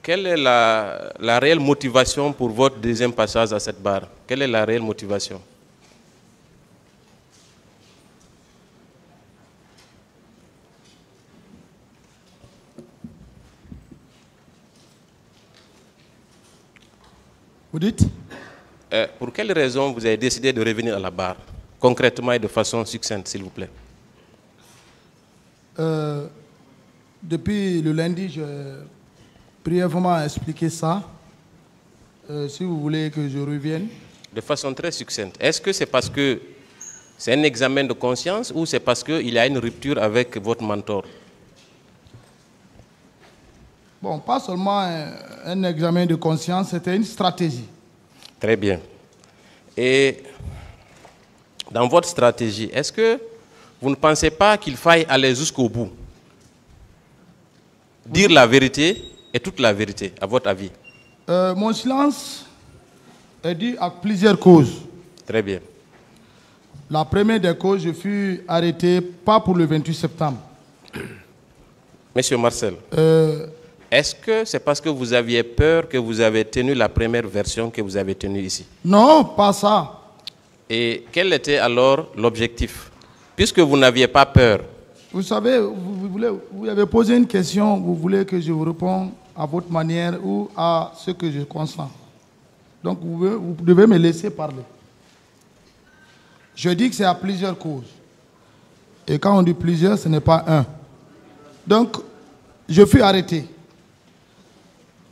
Quelle est la réelle motivation pour votre deuxième passage à cette barre? Quelle est la réelle motivation? Vous dites? Pour quelle raison vous avez décidé de revenir à la barre, concrètement et de façon succincte, s'il vous plaît? Depuis le lundi, j'ai brièvement expliqué ça. Si vous voulez que je revienne. De façon très succincte. Est-ce que c'est parce que c'est un examen de conscience ou c'est parce qu'il y a une rupture avec votre mentor? Bon, pas seulement un examen de conscience, c'était une stratégie. Très bien. Et dans votre stratégie, est-ce que vous ne pensez pas qu'il faille aller jusqu'au bout? Dire la vérité et toute la vérité, à votre avis? Mon silence est dû à plusieurs causes. Très bien. La première des causes, je fus arrêté pas pour le 28 septembre. Monsieur Marcel, est-ce que c'est parce que vous aviez peur que vous avez tenu la première version que vous avez tenue ici? Non, pas ça. Et quel était alors l'objectif? Puisque vous n'aviez pas peur. Vous savez, vous avez posé une question, vous voulez que je vous réponde à votre manière ou à ce que je consens. Donc vous devez me laisser parler. Je dis que c'est à plusieurs causes. Et quand on dit plusieurs, ce n'est pas un. Donc, je fus arrêté.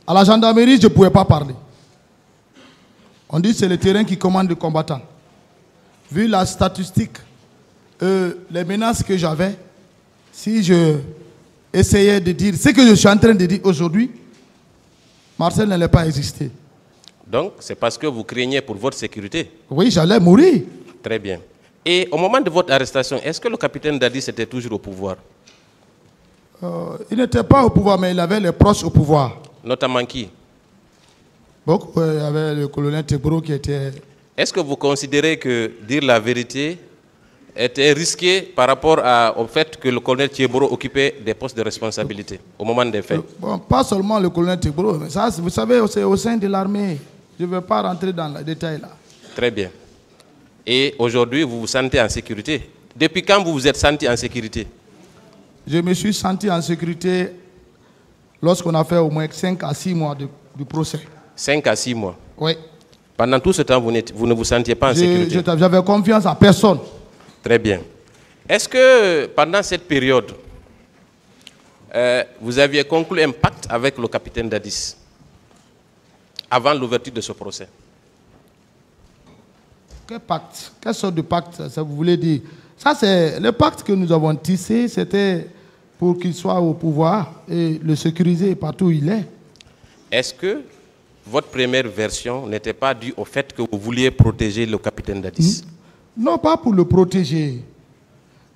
À la gendarmerie, je ne pouvais pas parler. On dit que c'est le terrain qui commande le combattant. Vu la statistique, les menaces que j'avais, si je essayais de dire ce que je suis en train de dire aujourd'hui, Marcel n'allait pas exister. Donc, c'est parce que vous craignez pour votre sécurité? Oui, j'allais mourir. Très bien. Et au moment de votre arrestation, est-ce que le capitaine Dadis était toujours au pouvoir? Il n'était pas au pouvoir, mais il avait les proches au pouvoir. Notamment qui? Donc, il y avait le colonel Tebro qui était... Est-ce que vous considérez que dire la vérité était risqué par rapport au fait que le colonel Tebro occupait des postes de responsabilité au moment des faits? Bon, pas seulement le colonel Tebro, mais ça, vous savez, c'est au sein de l'armée. Je ne vais pas rentrer dans les détails là. Très bien. Et aujourd'hui, vous vous sentez en sécurité? Depuis quand vous vous êtes senti en sécurité? Je me suis senti en sécurité lorsqu'on a fait au moins 5 à 6 mois du procès. 5 à 6 mois? Oui. Pendant tout ce temps, vous ne vous sentiez pas en sécurité? J'avais confiance en personne. Très bien. Est-ce que pendant cette période, vous aviez conclu un pacte avec le capitaine Dadis avant l'ouverture de ce procès? Quel pacte? Quelle sorte de pacte ça vous voulez dire? Ça, c'est le pacte que nous avons tissé, c'était pour qu'il soit au pouvoir et le sécuriser partout où il est. Est-ce que votre première version n'était pas due au fait que vous vouliez protéger le capitaine Dadis? Non, pas pour le protéger,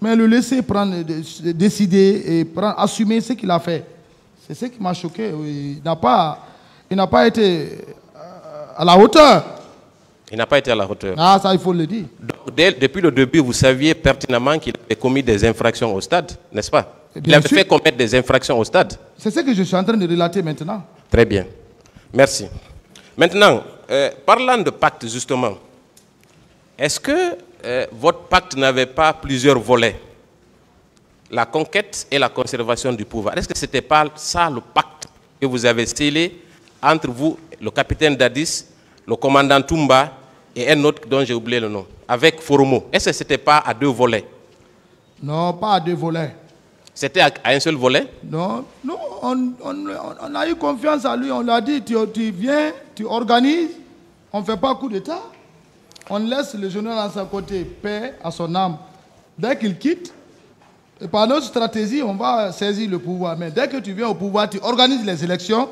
mais le laisser prendre, décider et assumer ce qu'il a fait. C'est ce qui m'a choqué. Il n'a pas été à la hauteur. Il n'a pas été à la hauteur. Ah, ça, il faut le dire. Donc, depuis le début, vous saviez pertinemment qu'il avait commis des infractions au stade, n'est-ce pas? Il avait fait commettre des infractions au stade. C'est ce que je suis en train de relater maintenant. Très bien. Merci. Maintenant, parlant de pacte, justement, est-ce que votre pacte n'avait pas plusieurs volets? La conquête et la conservation du pouvoir. Est-ce que ce n'était pas ça le pacte que vous avez scellé entre vous, le capitaine Dadis, le commandant Toumba et un autre dont j'ai oublié le nom, avec Foromo? Est-ce que ce n'était pas à deux volets? Non, pas à deux volets. C'était à un seul volet? Non, non, on a eu confiance à lui. On l'a dit, tu viens, tu organises. On ne fait pas coup d'État. On laisse le général à sa côté, paix à son âme. Dès qu'il quitte, et par notre stratégie, on va saisir le pouvoir. Mais dès que tu viens au pouvoir, tu organises les élections.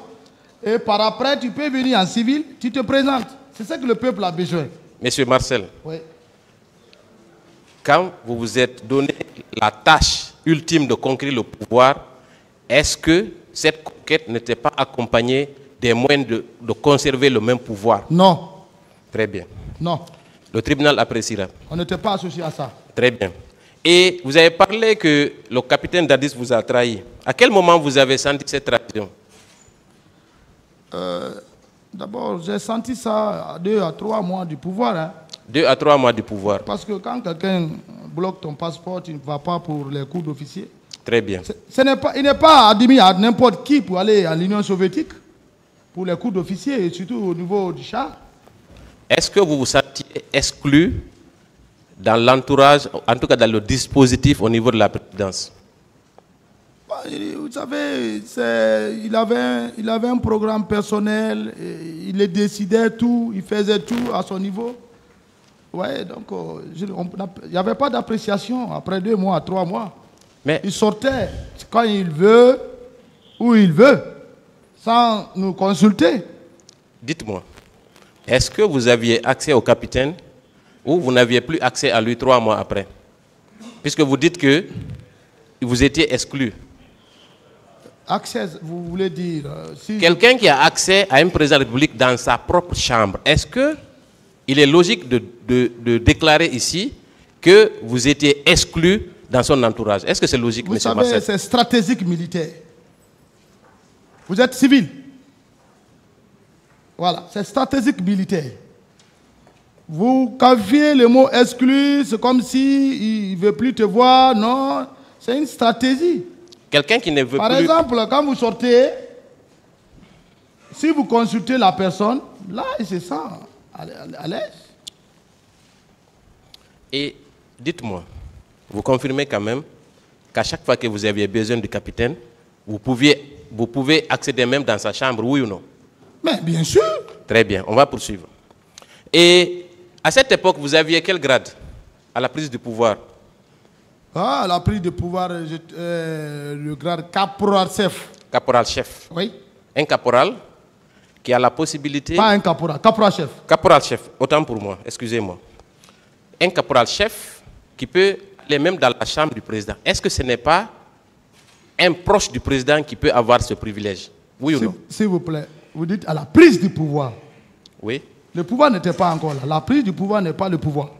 Et par après, tu peux venir en civil, tu te présentes. C'est ça que le peuple a besoin. Monsieur Marcel, oui. Quand vous vous êtes donné la tâche ultime de conquérir le pouvoir, est-ce que cette conquête n'était pas accompagnée des moyens de conserver le même pouvoir? Non. Très bien. Non. Le tribunal appréciera. On n'était pas associé à ça. Très bien. Et vous avez parlé que le capitaine Dadis vous a trahi. À quel moment vous avez senti cette trahison? D'abord, j'ai senti ça à 2 à 3 mois du pouvoir. Hein. 2 à 3 mois du pouvoir. Parce que quand quelqu'un bloque ton passeport, tu ne vas pas pour les cours d'officier. Très bien. Il n'est pas admis à n'importe qui pour aller à l'Union soviétique, pour les cours d'officier, et surtout au niveau du char. Est-ce que vous vous sentiez exclu dans l'entourage, en tout cas dans le dispositif au niveau de la présidence? Vous savez, il avait un programme personnel, il décidait tout, il faisait tout à son niveau. Ouais, donc il n'y avait pas d'appréciation après 2 mois, 3 mois. Mais il sortait quand il veut, où il veut, sans nous consulter. Dites-moi, est-ce que vous aviez accès au capitaine ou vous n'aviez plus accès à lui 3 mois après? Puisque vous dites que vous étiez exclu. Accès, vous voulez dire... si quelqu'un qui a accès à un président de la République dans sa propre chambre, est-ce qu'il est logique de déclarer ici que vous étiez exclu dans son entourage? Est-ce que c'est logique, M. Marcel? Vous savez, c'est stratégique militaire. Vous êtes civil. Voilà, c'est stratégique militaire. Vous qualifiez le mot exclu, c'est comme s'il ne veut plus te voir. Non, c'est une stratégie. Quelqu'un qui ne veut plus... Par exemple, quand vous sortez, si vous consultez la personne, là, il se sent à l'aise. Et dites-moi, vous confirmez quand même qu'à chaque fois que vous aviez besoin du capitaine, vous pouvez accéder même dans sa chambre, oui ou non? Mais bien sûr. Très bien, on va poursuivre. Et à cette époque, vous aviez quel grade à la prise du pouvoir? Ah, à la prise de pouvoir, le grade caporal-chef. Caporal-chef. Oui. Un caporal qui a la possibilité... Pas un caporal, caporal-chef. Caporal-chef, autant pour moi, excusez-moi. Un caporal-chef qui peut aller même dans la chambre du président. Est-ce que ce n'est pas un proche du président qui peut avoir ce privilège? Oui ou non? S'il vous plaît, vous dites à la prise du pouvoir. Oui. Le pouvoir n'était pas encore là. La prise du pouvoir n'est pas le pouvoir.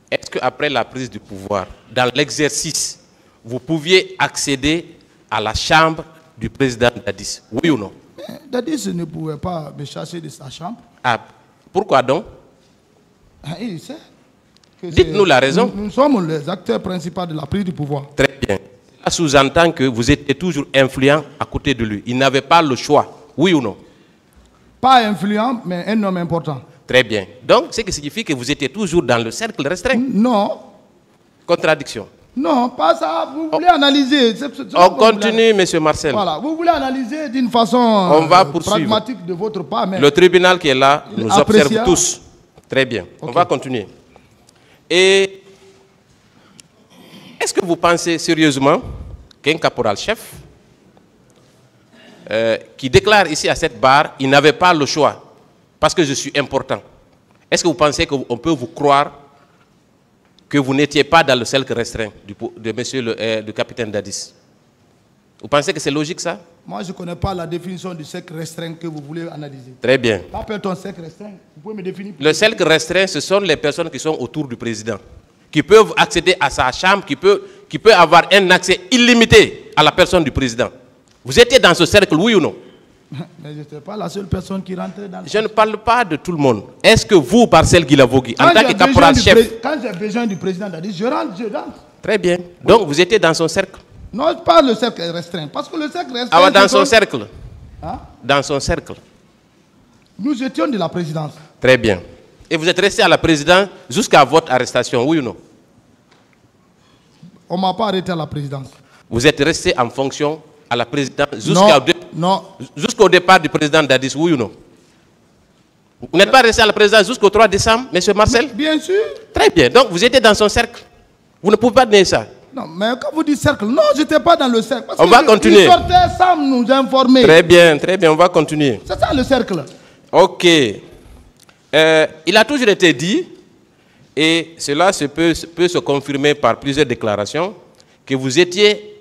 Est-ce qu'après la prise du pouvoir, dans l'exercice, vous pouviez accéder à la chambre du président Dadis? Oui ou non? Mais Dadis ne pouvait pas me chasser de sa chambre. Ah, pourquoi donc? Il sait. Dites-nous la raison. Nous sommes les acteurs principaux de la prise du pouvoir. Très bien. Cela sous-entend que vous étiez toujours influent à côté de lui. Il n'avait pas le choix. Oui ou non? Pas influent, mais un homme important. Très bien. Donc, ce qui signifie que vous étiez toujours dans le cercle restreint. Non. Contradiction. Non, pas ça. Vous voulez analyser. On continue, M. Marcel. Voilà. Vous voulez analyser d'une façon pragmatique de votre part. Mais le tribunal qui est là nous observe tous. Très bien. Okay. On va continuer. Et est-ce que vous pensez sérieusement qu'un caporal-chef qui déclare ici à cette barre, il n'avait pas le choix parce que je suis important. Est-ce que vous pensez qu'on peut vous croire que vous n'étiez pas dans le cercle restreint de monsieur le capitaine Dadis? Vous pensez que c'est logique ça? Moi, je ne connais pas la définition du cercle restreint que vous voulez analyser. Très bien. Qu'appelle-t-on cercle restreint? Vous pouvez me définir? Le cercle restreint, ce sont les personnes qui sont autour du président, qui peuvent accéder à sa chambre, qui peut avoir un accès illimité à la personne du président. Vous étiez dans ce cercle, oui ou non? Mais je n'étais pas la seule personne qui rentrait dans le... Je ne parle pas de tout le monde. Est-ce que vous, Marcel Guilavogui, en tant que caporal-chef... Quand j'ai besoin du président Dadis, je rentre. Très bien. Donc, vous étiez dans son cercle? Non, pas le cercle restreint. Parce que le cercle restreint... Ah, dans son cercle? Hein? Dans son cercle. Nous étions de la présidence. Très bien. Et vous êtes resté à la présidence jusqu'à votre arrestation, oui ou non? On ne m'a pas arrêté à la présidence. Vous êtes resté en fonction à la présidence jusqu'au départ du président Dadis, oui ou non? Vous n'êtes pas resté à la présidence jusqu'au 3 décembre, M. Marcel? Bien sûr. Très bien. Donc, vous étiez dans son cercle. Vous ne pouvez pas nier ça. Non, mais quand vous dites cercle, non, je n'étais pas dans le cercle. Parce on va continuer. Il sortait sans nous informer. Très bien, on va continuer. C'est ça le cercle. Ok. Il a toujours été dit, et cela peut se confirmer par plusieurs déclarations, que vous étiez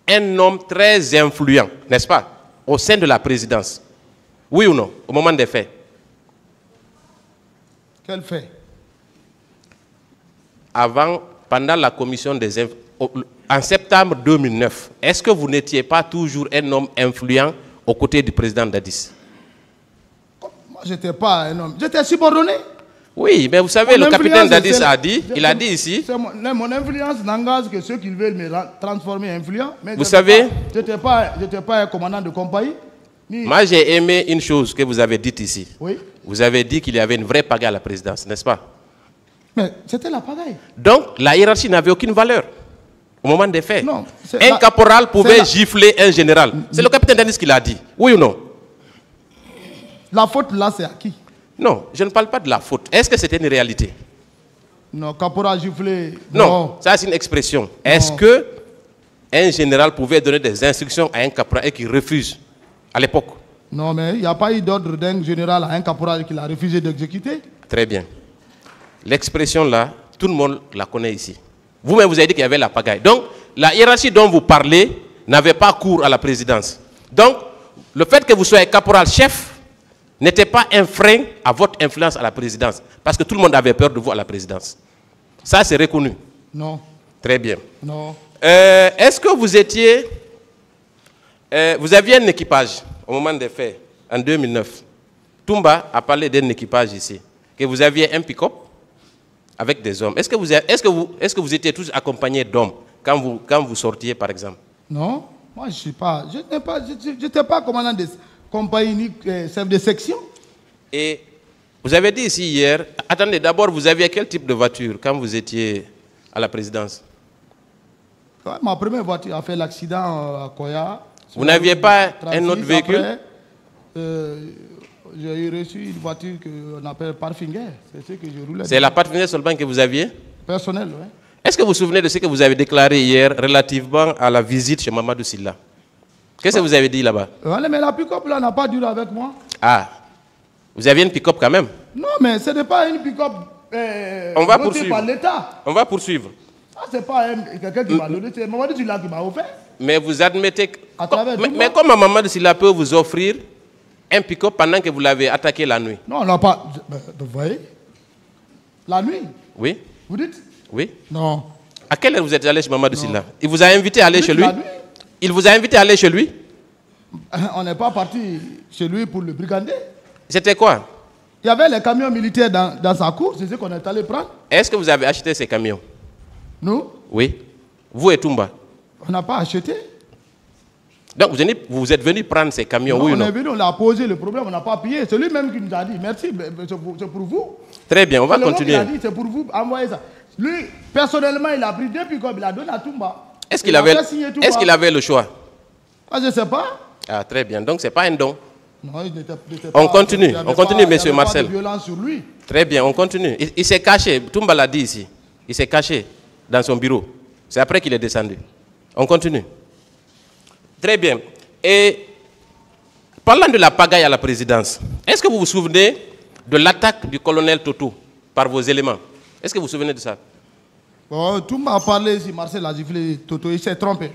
un homme très influent, n'est-ce pas, au sein de la présidence. Oui ou non, au moment des faits? Quel fait? Pendant la commission des en septembre 2009, est-ce que vous n'étiez pas toujours un homme influent aux côtés du président Dadis? Moi, je n'étais pas un homme. J'étais subordonné. Oui, mais vous savez, le capitaine Dadis a dit, il a dit ici... Mon influence n'engage que ceux qui veulent me transformer en influent. Mais vous savez... Je n'étais pas un commandant de compagnie. Moi, j'ai aimé une chose que vous avez dite ici. Oui. Vous avez dit qu'il y avait une vraie pagaille à la présidence, n'est-ce pas? Mais c'était la pagaille. Donc, la hiérarchie n'avait aucune valeur au moment des faits. Non, un caporal pouvait gifler un général. C'est le capitaine Dadis qui l'a dit. Oui ou non? La faute là, c'est à qui? Non, je ne parle pas de la faute. Est-ce que c'était une réalité? Non, caporal giflé. Non, ça c'est une expression. Est-ce que un général pouvait donner des instructions à un caporal et qu'il refuse à l'époque? Non, mais il n'y a pas eu d'ordre d'un général à un caporal qui a refusé d'exécuter. Très bien. L'expression là, tout le monde la connaît ici. Vous-même, vous avez dit qu'il y avait la pagaille. Donc, la hiérarchie dont vous parlez n'avait pas cours à la présidence. Donc, le fait que vous soyez caporal-chef n'était pas un frein à votre influence à la présidence. Parce que tout le monde avait peur de vous à la présidence. Ça, c'est reconnu. Non. Très bien. Non. Est-ce que vous étiez... vous aviez un équipage au moment des faits, en 2009. Toumba a parlé d'un équipage ici. Que vous aviez un pick-up avec des hommes. Est-ce que vous étiez tous accompagnés d'hommes quand vous sortiez, par exemple? Non. Moi, je n'étais pas commandant de compagnie, chef de section. Et vous avez dit ici hier, attendez, d'abord, vous aviez quel type de voiture quand vous étiez à la présidence? Ma première voiture a fait l'accident à Koya. Vous n'aviez pas un autre véhicule? Après, j'ai reçu une voiture qu'on appelle Parfinger. C'est ce que je roulais. C'est la Parfinger seulement que vous aviez? Personnel, oui. Est-ce que vous vous souvenez de ce que vous avez déclaré hier relativement à la visite chez Mamadou Sylla? Qu'est-ce que vous avez dit là-bas? Mais la pick-up là n'a pas duré avec moi. Ah, vous aviez une pick-up quand même? Non, mais ce n'est pas une pick-up on va poursuivre par l'État. On va poursuivre. Ah, ce n'est pas quelqu'un qui m'a donné, c'est Mamadou Sylla qui m'a offert. Mais vous admettez que... Mais comment Mamadou Sylla peut vous offrir un pick-up pendant que vous l'avez attaqué la nuit? Non, on n'a pas... Vous voyez? La nuit? Oui. Vous dites? Oui. Non. À quelle heure vous êtes allé chez Mamadou Sylla? Il vous a invité à aller chez lui? La nuit? Il vous a invité à aller chez lui? On n'est pas parti chez lui pour le brigander. C'était quoi? Il y avait les camions militaires dans sa cour, c'est ce qu'on est allé prendre. Est-ce que vous avez acheté ces camions? Nous? Oui. Vous et Toumba? On n'a pas acheté. Donc vous êtes venu prendre ces camions, non, oui ou on non? est venu, on a posé le problème, on n'a pas payé. C'est lui-même qui nous a dit merci, c'est pour vous. Très bien, on va continuer. Il a dit c'est pour vous, envoyez ça. Lui, personnellement, il a pris deux pick-up, il a donné à Toumba. Est-ce qu'il avait le choix? Ah, je ne sais pas. Ah, très bien. Donc, ce n'est pas un don. Non, il n'était pas. On continue, monsieur Marcel. Il n'y avait pas de violence sur lui. Très bien, on continue. Il s'est caché, Toumba l'a dit ici. Il s'est caché dans son bureau. C'est après qu'il est descendu. On continue. Très bien. Et parlant de la pagaille à la présidence, est-ce que vous vous souvenez de l'attaque du colonel Toto par vos éléments? Est-ce que vous vous souvenez de ça? Bon, Toumba a parlé si Marcel a giflé Toto, il s'est trompé.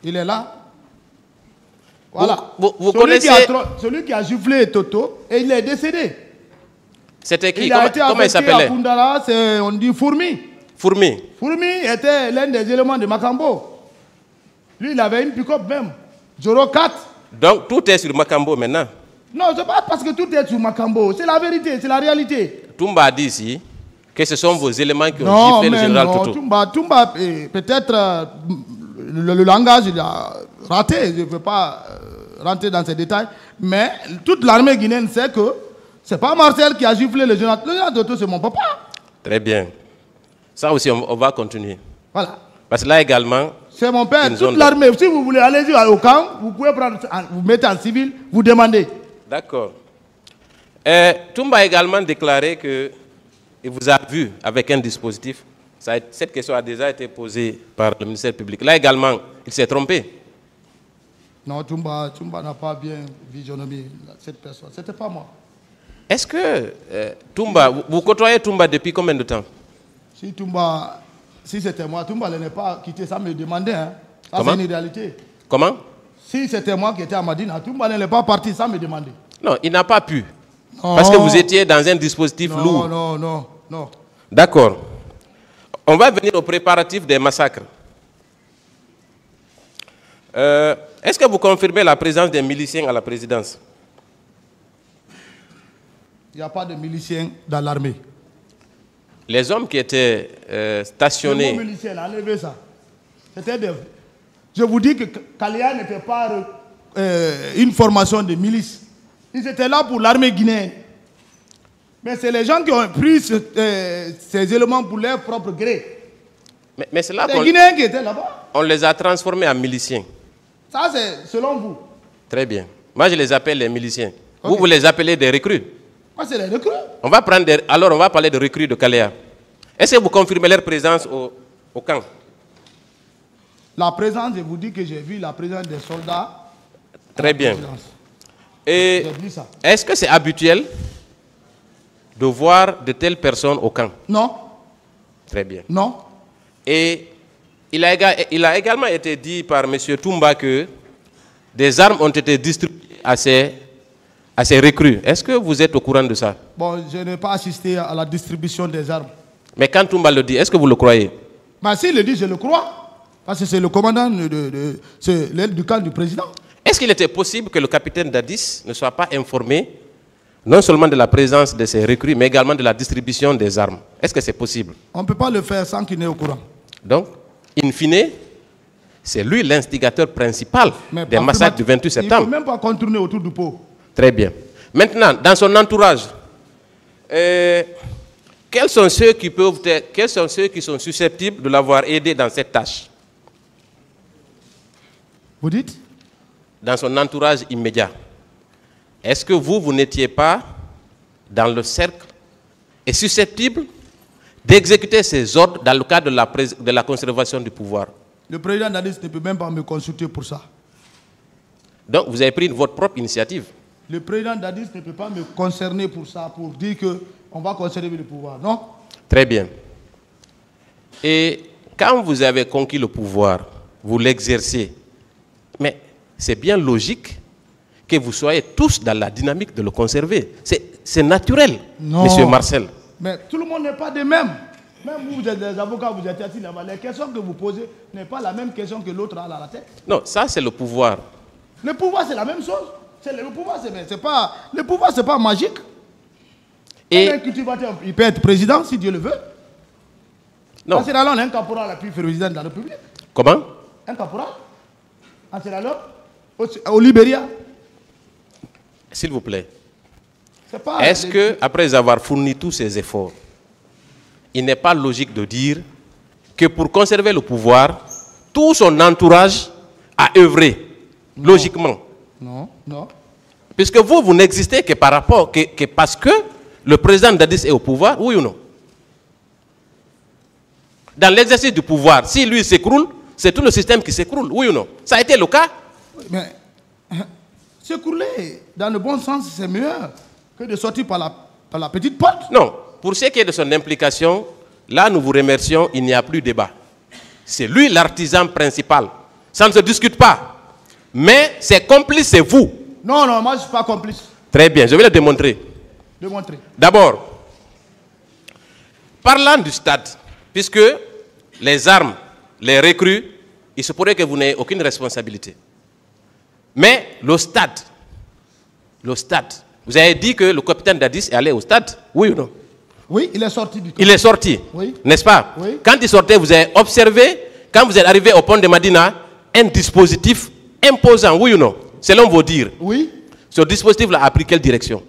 Il est là. Voilà. Vous connaissez... Celui qui a giflé Toto, et il est décédé. C'était qui? Comment il s'appelait? On dit Fourmi. Fourmi. Fourmi était l'un des éléments de Makambo. Lui, il avait une pick-up même. Joro 4. Donc, tout est sur Makambo maintenant? Non, c'est pas parce que tout est sur Makambo. C'est la vérité, c'est la réalité. Toumba a dit ici que ce sont vos éléments qui ont giflé le général Toto. Toumba peut-être le langage, il a raté. Je ne veux pas rentrer dans ces détails. Mais toute l'armée guinéenne sait que ce n'est pas Marcel qui a giflé le général. Le général Toto, c'est mon papa. Très bien. Ça aussi, on va continuer. Voilà. Parce que là également... C'est mon père. Toute l'armée, si vous voulez aller au camp, vous pouvez prendre, vous mettez en civil, vous demandez. D'accord. Toumba a également déclaré qu'il vous a vu avec un dispositif. Cette question a déjà été posée par le ministère public. Là également, il s'est trompé. Non, Toumba n'a pas bien visionné cette personne. Ce n'était pas moi. Est-ce que Toumba, vous côtoyez Toumba depuis combien de temps? Si c'était moi, Toumba ne l'ait pas quitté, ça me demandait. Hein. Ça, c'est une réalité. Comment? Si c'était moi qui étais à Madina, Toumba ne l'est pas parti, ça me demandait. Non, il n'a pas pu. Non. Parce que vous étiez dans un dispositif lourd. Non. D'accord. On va venir aux préparatifs des massacres. Est-ce que vous confirmez la présence des miliciens à la présidence? Il n'y a pas de miliciens dans l'armée. Les hommes qui étaient stationnés... Les miliciens, enlevez ça. Je vous dis que Kalea n'était pas une formation de milice. Ils étaient là pour l'armée guinéenne. Mais c'est les gens qui ont pris ces éléments pour leur propre gré. Mais c'est là les Guinéens qui étaient là-bas. On les a transformés en miliciens. Ça, c'est selon vous. Très bien. Moi, je les appelle les miliciens. Okay. Vous les appelez des recrues. Moi, c'est les recrues. Alors, on va parler de recrues de Kalea. Est-ce que vous confirmez leur présence au camp? La présence, je vous dis que j'ai vu la présence des soldats. Très bien. Et est-ce que c'est habituel de voir de telles personnes au camp? Non. Très bien. Non. Et il a également été dit par M. Toumba que des armes ont été distribuées à ces recrues. Est-ce que vous êtes au courant de ça? Bon, je n'ai pas assisté à la distribution des armes. Mais quand Toumba le dit, est-ce que vous le croyez? Ben, s'il le dit, je le crois. Parce que c'est le commandant c'est l'aile du camp du président. Est-ce qu'il était possible que le capitaine Dadis ne soit pas informé non seulement de la présence de ces recrues, mais également de la distribution des armes? Est-ce que c'est possible? On ne peut pas le faire sans qu'il n'ait au courant. Donc, in fine, c'est lui l'instigateur principal des massacres du 28 septembre. Il ne faut même pas contourner autour du pot. Très bien. Maintenant, dans son entourage, quels sont ceux qui sont susceptibles de l'avoir aidé dans cette tâche? Vous dites? Dans son entourage immédiat. Est-ce que vous n'étiez pas dans le cercle et susceptible d'exécuter ces ordres dans le cadre de la conservation du pouvoir? Le président Dadis ne peut même pas me consulter pour ça. Donc vous avez pris votre propre initiative? Le président Dadis ne peut pas me concerner pour ça, pour dire qu'on va conserver le pouvoir, non? Très bien. Et quand vous avez conquis le pouvoir, vous l'exercez, mais c'est bien logique que vous soyez tous dans la dynamique de le conserver. C'est naturel, Monsieur Marcel. Mais tout le monde n'est pas de même. Même vous êtes des avocats, vous êtes assis là-bas. Les questions que vous posez n'est pas la même question que l'autre a à la tête. Non, ça c'est le pouvoir. Le pouvoir c'est la même chose. Le pouvoir c'est pas magique. Et un cultivateur, il peut être président si Dieu le veut. Non. En Sierra Leone, un caporal a pu faire président de la République. Comment? Un caporal. En Sierra Leone, au Libéria. S'il vous plaît. Est-ce que, après avoir fourni tous ces efforts, il n'est pas logique de dire que pour conserver le pouvoir, tout son entourage a œuvré, logiquement? Non, non. Puisque vous n'existez que par rapport, que parce que le président Dadis est au pouvoir, oui ou non? Dans l'exercice du pouvoir, si lui s'écroule, c'est tout le système qui s'écroule, oui ou non? Ça a été le cas? Mais s'écrouler dans le bon sens, c'est mieux que de sortir par la petite porte. Non. Pour ce qui est de son implication, là nous vous remercions, il n'y a plus de débat. C'est lui l'artisan principal. Ça ne se discute pas. Mais ses complices, c'est vous. Non, non, moi je ne suis pas complice. Très bien, je vais le démontrer. Démontrer. D'abord, parlant du stade, puisque les armes, les recrues, il se pourrait que vous n'ayez aucune responsabilité. Mais le stade, vous avez dit que le capitaine Dadis est allé au stade, oui ou non? Oui, il est sorti du camp. Il est sorti, oui. N'est-ce pas? Oui. Quand il sortait, vous avez observé, quand vous êtes arrivé au pont de Madina, un dispositif imposant, oui ou non? Selon vos dires. Oui. Ce dispositif-là a pris quelle direction?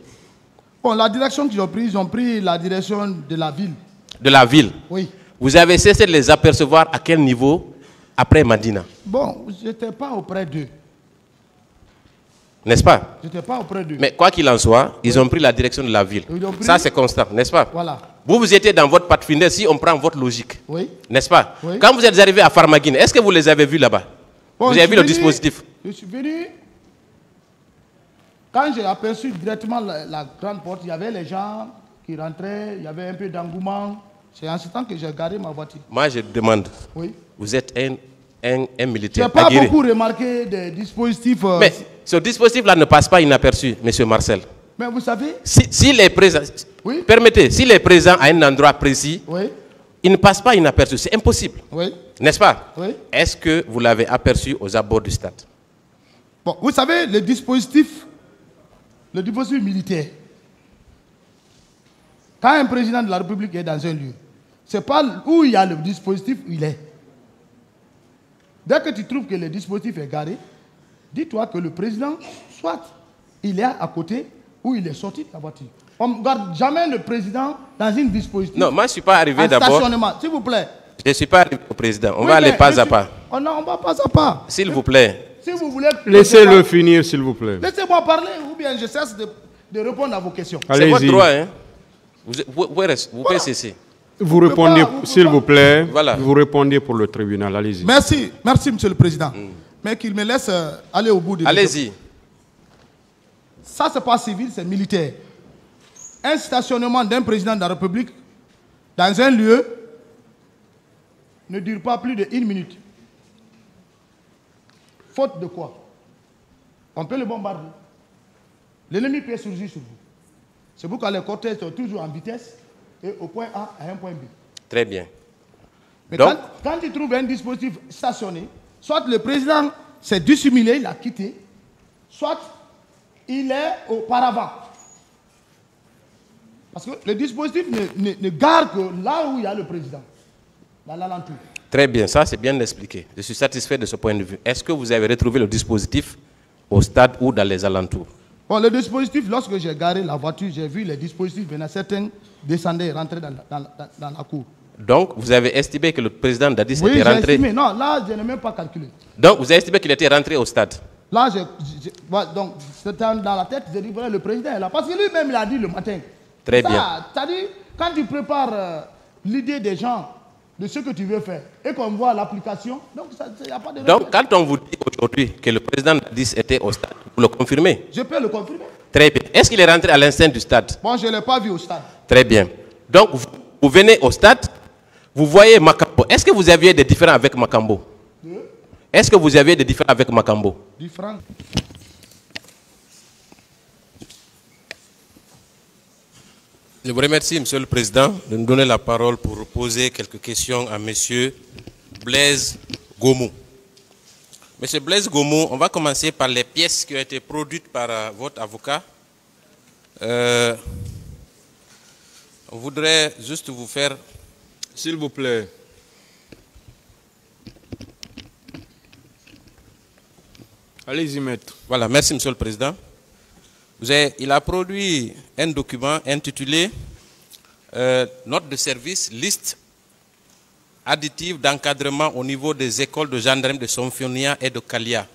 Bon, la direction qu'ils ont pris la direction de la ville. De la ville? Oui. Vous avez cessé de les apercevoir à quel niveau après Madina? Bon, je n'étais pas auprès d'eux. N'est-ce pas? Je n'étais pas auprès d'eux. Mais quoi qu'il en soit, ils ont pris la direction de la ville. Ça, c'est constant, n'est-ce pas? Voilà. Vous étiez dans votre pathfinder si on prend votre logique. Oui. N'est-ce pas? Oui. Quand vous êtes arrivé à Farmaguine, est-ce que vous les avez vus là-bas? Bon, vous avez vu le dispositif? Je suis venu. Quand j'ai aperçu directement la grande porte, il y avait les gens qui rentraient, il y avait un peu d'engouement. C'est en ce temps que j'ai garé ma voiture. Moi, je demande. Oui. Vous êtes un militaire. Je n'ai pas beaucoup remarqué des dispositifs. Mais ce dispositif-là ne passe pas inaperçu, M. Marcel. Mais vous savez. S'il est présent, oui. Permettez, s'il est présent à un endroit précis, oui. Il ne passe pas inaperçu. C'est impossible. Oui. N'est-ce pas? Oui. Est-ce que vous l'avez aperçu aux abords du stade? Bon, vous savez, le dispositif militaire, quand un président de la République est dans un lieu, ce n'est pas où il y a le dispositif où il est. Dès que tu trouves que le dispositif est garé, dis-toi que le président, soit il est à côté ou il est sorti de la voiture. On ne garde jamais le président dans une dispositif. Non, moi je ne suis pas arrivé d'abord. S'il vous plaît. Je ne suis pas arrivé au président. On va aller pas à pas. On va pas à pas. S'il vous plaît. Si vous voulez... Laissez-le finir, s'il vous plaît. Laissez-moi parler ou bien je cesse de répondre à vos questions. C'est votre droit, hein. Vous pouvez cesser. Vous répondez, s'il vous plaît. Voilà. Vous répondez pour le tribunal. Allez-y. Merci, Monsieur le Président. Mais qu'il me laisse aller au bout de... Allez-y. Ça, c'est pas civil, c'est militaire. Un stationnement d'un président de la République dans un lieu ne dure pas plus de 1 minute. Faute de quoi? On peut le bombarder. L'ennemi peut surgir sur vous. C'est pourquoi les cortèges sont toujours en vitesse et au point A à un point B. Très bien. Mais donc, quand tu trouves un dispositif stationné, soit le président s'est dissimulé, il a quitté, soit il est auparavant. Parce que le dispositif ne garde que là où il y a le président, dans l'alentour. Très bien, ça c'est bien expliqué. Je suis satisfait de ce point de vue. Est-ce que vous avez retrouvé le dispositif au stade ou dans les alentours? Bon, le dispositif, lorsque j'ai garé la voiture, j'ai vu les dispositifs venant, certains descendaient et rentraient dans la cour. Donc, vous avez estimé que le président Dadis était rentré? Oui, j'ai estimé. Non, là, je n'ai même pas calculé. Donc, vous avez estimé qu'il était rentré au stade? Là, donc, c'était dans la tête, j'ai dit, voilà, le président est là. Parce que lui-même, il a dit le matin. Très bien. C'est-à-dire, quand tu prépares l'idée des gens, de ce que tu veux faire, et qu'on voit l'application, donc il n'y a pas de... Donc, quand on vous dit aujourd'hui que le président Dadis était au stade, vous le confirmez? Je peux le confirmer. Très bien. Est-ce qu'il est rentré à l'instant du stade? Bon, je ne l'ai pas vu au stade. Très bien. Donc, vous venez au stade, vous voyez Makambo. Est-ce que vous aviez des différends avec Makambo? Est-ce que vous aviez des différends avec Makambo? Différents. Je vous remercie, Monsieur le Président, de nous donner la parole pour poser quelques questions à Monsieur Blaise Gomou. Monsieur Blaise Gomou, on va commencer par les pièces qui ont été produites par votre avocat. On voudrait juste vous faire... S'il vous plaît. Allez-y, maître. Voilà, merci, Monsieur le Président. Il a produit un document intitulé Note de service, liste additive d'encadrement au niveau des écoles de gendarmerie de Somfonia et de Kalia.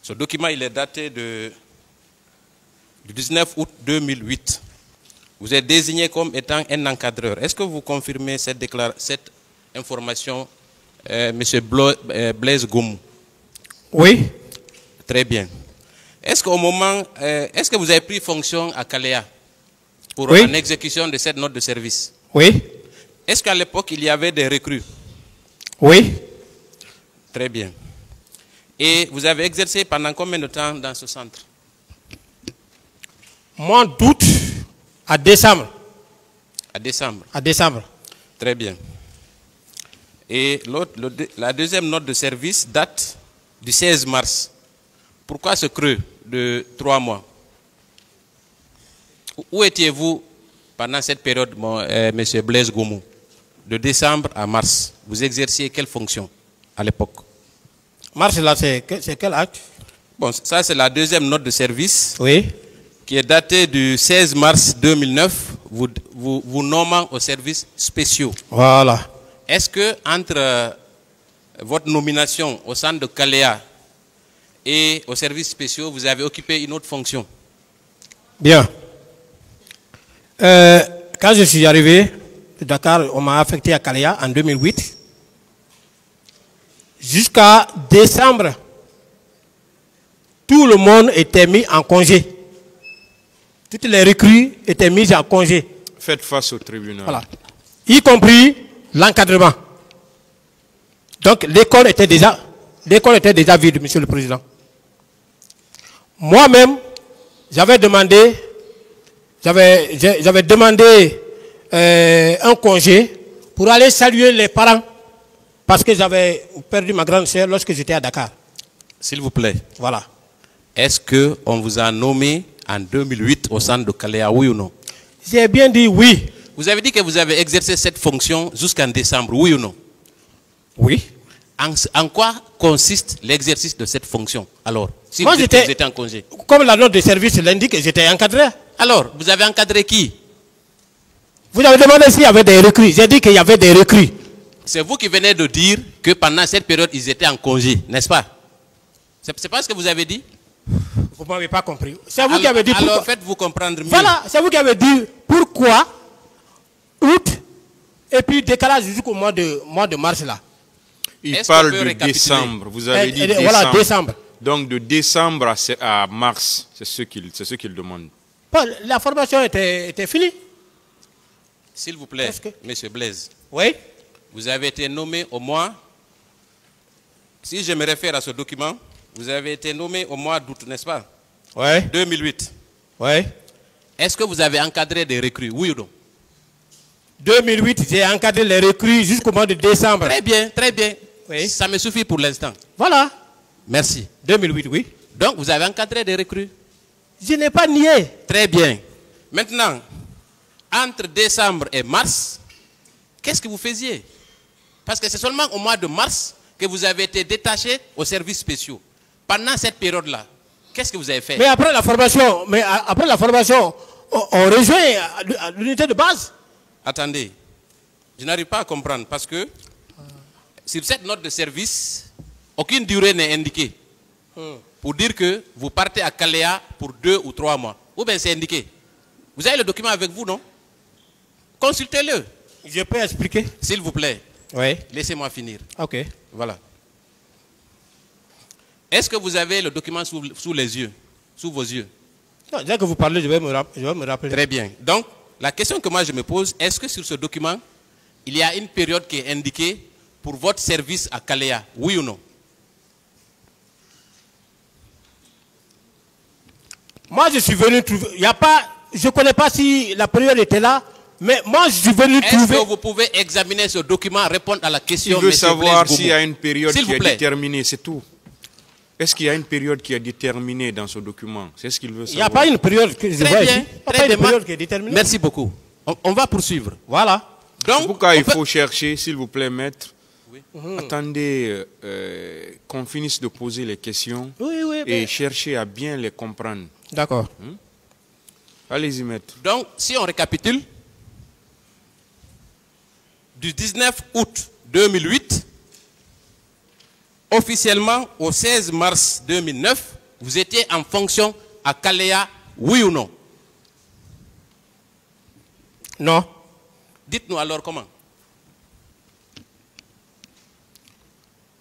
Ce document il est daté du 19 août 2008. Vous êtes désigné comme étant un encadreur. Est-ce que vous confirmez cette information, M. Blaise Gomou? Oui. Très bien. Est-ce qu'au moment, est-ce que vous avez pris fonction à Kalea pour en exécution de cette note de service? Oui. Est-ce qu'à l'époque, il y avait des recrues? Oui. Très bien. Et vous avez exercé pendant combien de temps dans ce centre? Mois d'août à décembre. À décembre? À décembre. Très bien. Et la deuxième note de service date du 16 mars. Pourquoi ce creux de 3 mois? Où étiez-vous pendant cette période, M. Blaise Gomou? De décembre à mars, vous exerciez quelle fonction à l'époque? Mars, là, c'est quel acte? Bon, ça, c'est la deuxième note de service. Oui. Qui est datée du 16 mars 2009, vous nommant aux services spéciaux. Voilà. Est-ce que entre votre nomination au centre de Kalea et aux services spéciaux, vous avez occupé une autre fonction? Bien. Quand je suis arrivé de Dakar, on m'a affecté à Kalea en 2008. Jusqu'à décembre, tout le monde était mis en congé. Toutes les recrues étaient mises en congé. Faites face au tribunal. Voilà. Y compris l'encadrement. Donc l'école était déjà vide, Monsieur le Président. Moi-même, j'avais demandé un congé pour aller saluer les parents parce que j'avais perdu ma grande sœur lorsque j'étais à Dakar. S'il vous plaît. Voilà. Est-ce qu'on vous a nommé en 2008 au centre de Kalea, oui ou non? J'ai bien dit oui. Vous avez dit que vous avez exercé cette fonction jusqu'en décembre, oui ou non? Oui. En quoi consiste l'exercice de cette fonction? Alors, si Moi, vous étiez en congé. Comme la note de service l'indique, j'étais encadré. Alors, vous avez encadré qui? Vous avez demandé s'il y avait des recrues. J'ai dit qu'il y avait des recrues. C'est vous qui venez de dire que pendant cette période, ils étaient en congé, n'est-ce pas? C'est pas ce que vous avez dit? Vous ne m'avez pas compris. C'est vous qui avez dit pourquoi. Alors faites-vous comprendre mieux. Voilà, c'est vous qui avez dit pourquoi août et puis décalage jusqu'au mois de mars là. Il parle de décembre. Vous avez dit décembre. Voilà, décembre. Donc de décembre à mars, c'est ce qu'il demande. La formation était finie. S'il vous plaît, Monsieur Blaise. Oui. Vous avez été nommé au mois, si je me réfère à ce document, vous avez été nommé au mois d'août, n'est-ce pas? Oui. 2008. Oui. Est-ce que vous avez encadré des recrues, oui ou non? 2008, j'ai encadré les recrues jusqu'au mois de décembre. Très bien, très bien. Oui. Ça me suffit pour l'instant. Voilà. Merci. 2008, oui. Donc, vous avez encadré des recrues? Je n'ai pas nié. Très bien. Maintenant, entre décembre et mars, qu'est-ce que vous faisiez? Parce que c'est seulement au mois de mars que vous avez été détaché aux services spéciaux. Pendant cette période-là, qu'est-ce que vous avez fait? Mais après la formation, on rejoint à l'unité de base. Attendez, je n'arrive pas à comprendre parce que sur cette note de service, aucune durée n'est indiquée pour dire que vous partez à Kalea pour 2 ou 3 mois. Ou bien c'est indiqué. Vous avez le document avec vous, non? Consultez-le. Je peux expliquer? S'il vous plaît. Oui. Laissez-moi finir. Ok. Voilà. Est-ce que vous avez le document sous les yeux, sous vos yeux? Non, dès que vous parlez, je vais me rappeler. Très bien. Donc, la question que moi je me pose, est-ce que sur ce document, il y a une période qui est indiquée pour votre service à Kalea, oui ou non? Moi, je suis venu trouver. Il y a pas. Je ne connais pas si la période était là, mais moi, je suis venu trouver. Est-ce que vous pouvez examiner ce document, répondre à la question? Il veut savoir s'il y a une période qui est déterminée, c'est tout. Est-ce qu'il y a une période qui est déterminée dans ce document? C'est ce qu'il veut savoir. Il n'y a pas une période que je vois ici. Il n'y a pas une période qui est déterminée. Merci beaucoup. On va poursuivre. Voilà. Donc, pourquoi il faut chercher, s'il vous plaît, maître. Oui. Attendez qu'on finisse de poser les questions et chercher à bien les comprendre. D'accord. Allez-y, maître. Donc, si on récapitule, du 19 août 2008, officiellement au 16 mars 2009, vous étiez en fonction à Kalea, oui ou non? Non. Dites-nous alors comment.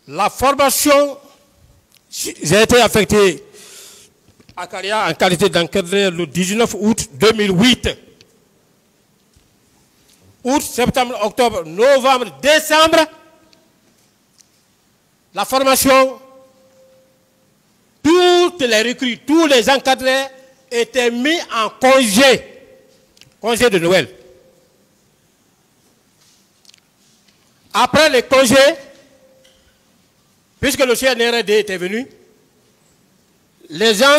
La formation, j'ai été affecté à Kalea en qualité d'encadreur le 19 août 2008. Août, septembre, octobre, novembre, décembre. La formation, toutes les recrues, tous les encadrés étaient mis en congé de Noël. Après les congés, puisque le CNRD était venu, les gens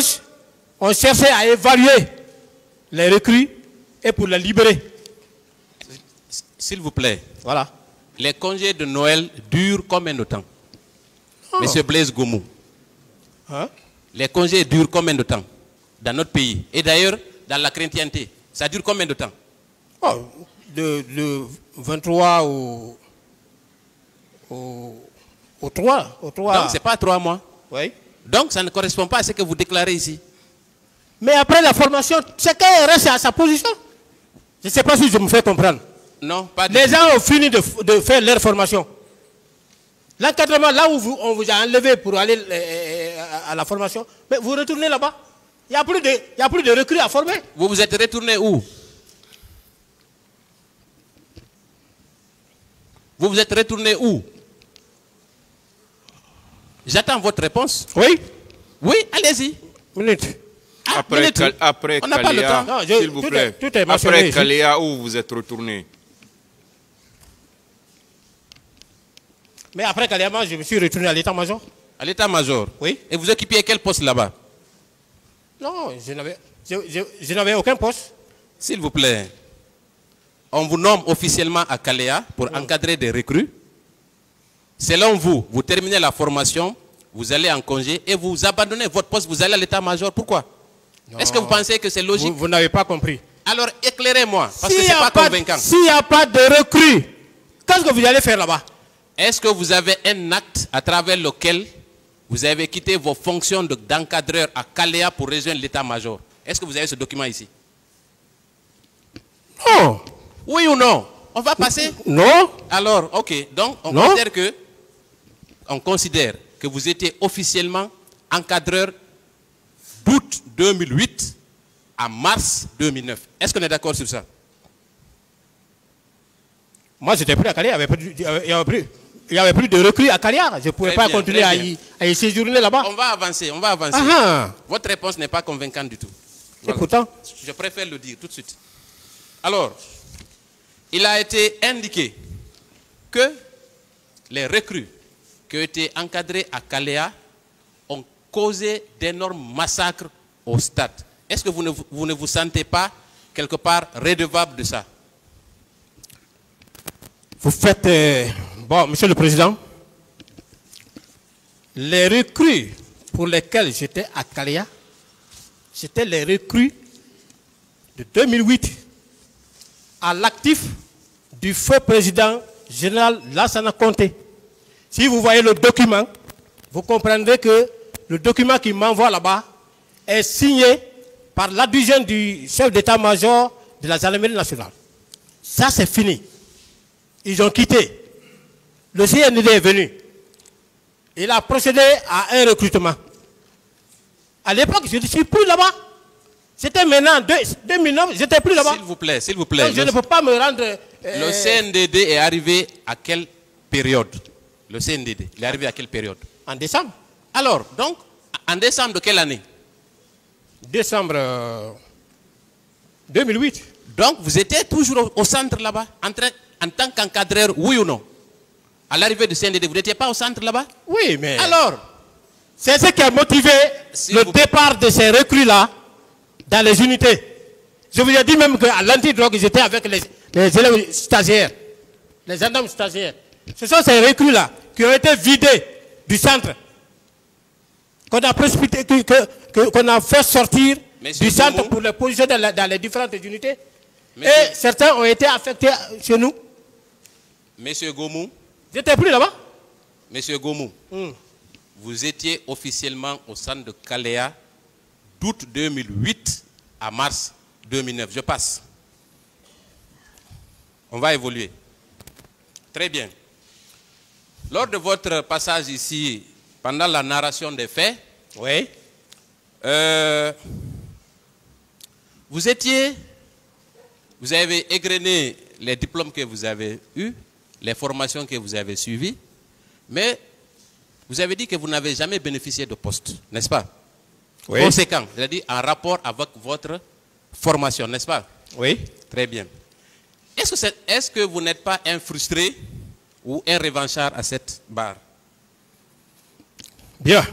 ont cherché à évaluer les recrues et pour les libérer. S'il vous plaît. Voilà. Les congés de Noël durent combien de temps? Monsieur Blaise Gomou. Hein? Les congés durent combien de temps dans notre pays? Et d'ailleurs, dans la chrétienté, ça dure combien de temps? Oh, de 23 au 3. Donc, ce n'est pas 3 mois. Oui. Donc, ça ne correspond pas à ce que vous déclarez ici. Mais après la formation, chacun reste à sa position. Je ne sais pas si je me fais comprendre. Non, pas du Les tout. gens ont fini de faire leur formation. L'encadrement, là où on vous a enlevé pour aller à la formation, mais vous retournez là-bas. Il n'y a plus de recrues à former. Vous vous êtes retourné où? Vous vous êtes retourné où? J'attends votre réponse. Oui. Oui, allez-y. Minute. Après On n'a pas le temps. Kalea, s'il vous plaît. Tout est mentionné Après ici. Kalea, où vous êtes retourné? Mais après Kalea, je me suis retourné à l'état-major. À l'état-major? Oui. Et vous occupiez quel poste là-bas? Non, je n'avais aucun poste. S'il vous plaît, on vous nomme officiellement à Kalea pour encadrer des recrues. Selon vous, vous terminez la formation, vous allez en congé et vous abandonnez votre poste, vous allez à l'état-major. Pourquoi? Est-ce que vous pensez que c'est logique? Vous n'avez pas compris. Alors éclairez-moi, parce que ce n'est pas convaincant. S'il n'y a pas de recrue, qu'est-ce que vous allez faire là-bas? Est-ce que vous avez un acte à travers lequel vous avez quitté vos fonctions d'encadreur à Kalea pour rejoindre l'état-major? Est-ce que vous avez ce document ici? Non. Oui ou non? On va passer? Non. Alors, ok. Donc, on considère que vous étiez officiellement encadreur d'août 2008 à mars 2009. Est-ce qu'on est d'accord sur ça? Moi, j'étais plus à Kalea. Il n'y avait plus de recrues à Kalea. Je ne pouvais pas continuer à y séjourner là-bas. On va avancer, on va avancer. Votre réponse n'est pas convaincante du tout. Et pourtant, je préfère le dire tout de suite. Alors, il a été indiqué que les recrues qui ont été encadrées à Kalea ont causé d'énormes massacres au stade. Est-ce que vous ne vous sentez pas quelque part redevable de ça? Vous faites... bon, Monsieur le Président, les recrues pour lesquelles j'étais à Kalea, c'était les recrues de 2008 à l'actif du feu président général Lassana Conté. Si vous voyez le document, vous comprendrez que le document qui m'envoie là-bas est signé par l'adjoint du chef d'état-major de la gendarmerie nationale. Ça, c'est fini. Ils ont quitté. Le CND est venu. Il a procédé à un recrutement. À l'époque, je ne suis plus là-bas. C'était maintenant, 2009, je n'étais plus là-bas. S'il vous plaît, s'il vous plaît. Donc, je ne peux pas me rendre... Le CNDD est arrivé à quelle période? Le CNDD, il est arrivé à quelle période? En décembre. Alors, donc, en décembre de quelle année? Décembre 2008. Donc, vous étiez toujours au centre là-bas, en tant qu'encadreur, oui ou non? À l'arrivée du CNDD, vous n'étiez pas au centre là-bas? Oui, mais... Alors, c'est ce qui a motivé le départ de ces recrues-là dans les unités. Je vous ai dit même qu'à l'antidrogue, j'étais avec les élèves stagiaires, les gendarmes stagiaires. Ce sont ces recrues-là qui ont été vidés du centre, qu'on a précipité, qu'on a fait sortir du centre pour les positionner dans les différentes unités. Et certains ont été affectés chez nous. Monsieur Gomou. J'étais plus là-bas. Monsieur Gomou, vous étiez officiellement au centre de Kalea d'août 2008 à mars 2009. Je passe. On va évoluer. Très bien. Lors de votre passage ici, pendant la narration des faits, oui, vous avez égrené les diplômes que vous avez eus, les formations que vous avez suivies, mais vous avez dit que vous n'avez jamais bénéficié de poste, n'est-ce pas? Oui. Conséquent, c'est-à-dire en rapport avec votre formation, n'est-ce pas? Oui. Très bien. Est-ce que vous n'êtes pas un frustré ou un revanchard à cette barre? Bien.